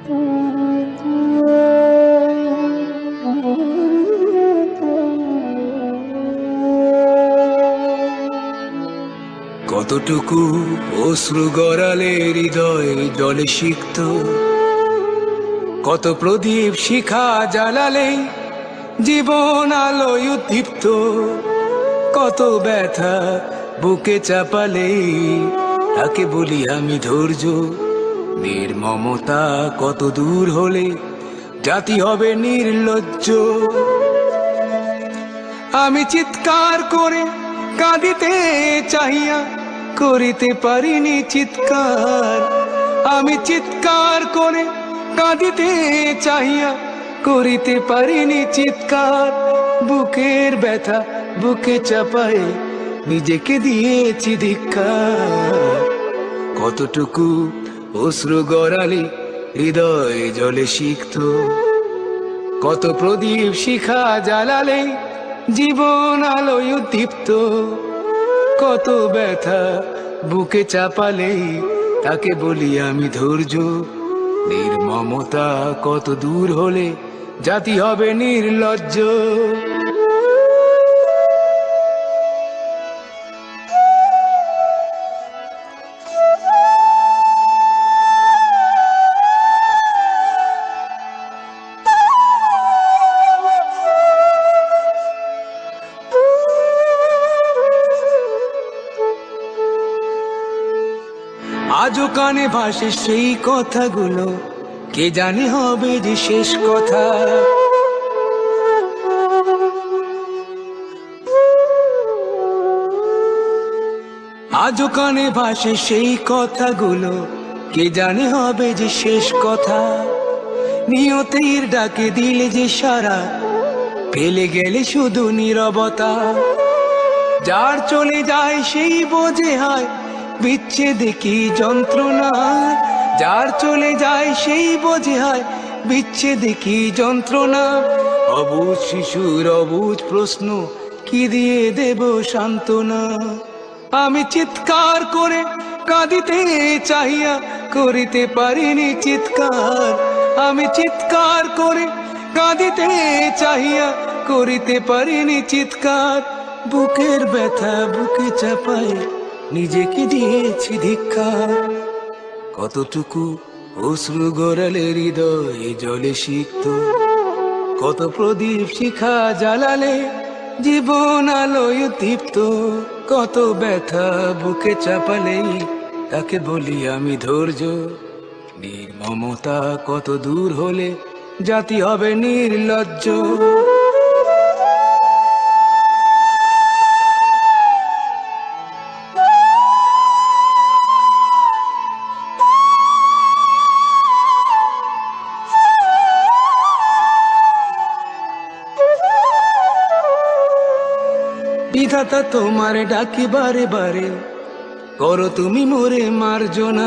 কতটুকু অশ্রু গড়ালে হৃদয় জলে সিক্ত, কত প্রদীপ শিখা জ্বালালে জীবন আলোয় উদ্দীপ্ত, কত ব্যথা বুকে চাপালে তাকে বলি আমি ধৈর্য। নির্মমতা কত দূর হলে জাতি হবে নির্লজ্জ। আমি চিৎকার করে কাঁদিতে চাহিয়া করিতে পারিনি চিৎকার। আমি চিৎকার করে কাঁদিতে চাহিয়া করিতে পারিনি চিৎকার। বুকের ব্যথা বুকে চাপায়ে নিজেকে দিয়েছি ধিক্কার। কতটুকু অশ্রু গড়ালে হৃদয় জলে সিক্ত, কত প্রদীপ শিখা জ্বালালে জীবন আলোয় উদ্দীপ্ত, কত ব্যথা বুকে চাপালে তাকে বলি আমি ধৈর্য। নির্মমতা কত দূর হলে জাতি হবে নির্লজ্জ। আজও কানে ভাসে সেই কথাগুলো, কে জানে হবে যে শেষ কথা। আজও কানে ভাসে সেই কথাগুলো, কে জানে হবে যে শেষ কথা। নিয়তির ডাকে দিলে যে সারা, ফেলে গেলে শুধু নীরবতা। যার চলে যায় সেই বোঝে হয় বিচ্ছেদে কি যন্ত্রণা। যার চলে যায় সেই বোঝে হয় বিচ্ছেদে কি যন্ত্রণা। অবুঝ শিশুর অবুঝ প্রশ্ন, কি দিয়ে দেব সান্ত্বনা। আমি চিৎকার করে কাঁদিতে চাহিয়া করিতে পারিনি চিৎকার। আমি চিৎকার করে কাঁদিতে চাহিয়া করিতে পারিনি চিৎকার। বুকের ব্যথা বুকে চাপায় নিজেকে দিয়েছি ধিক্কার। কতটুকু অশ্রু গড়ালে হৃদয় জলে সিক্ত, কত প্রদীপ শিখা জ্বালালে জীবন আলোয় উদ্দীপ্ত, কত ব্যথা বুকে চাপালে তাকে বলি আমি ধৈর্য। নির্মমতা কত দূর হলে জাতি হবে নির্লজ্জ। বিধাতা তোমার ডাকি বারে বারে, করো তুমি মোরে মার্জনা।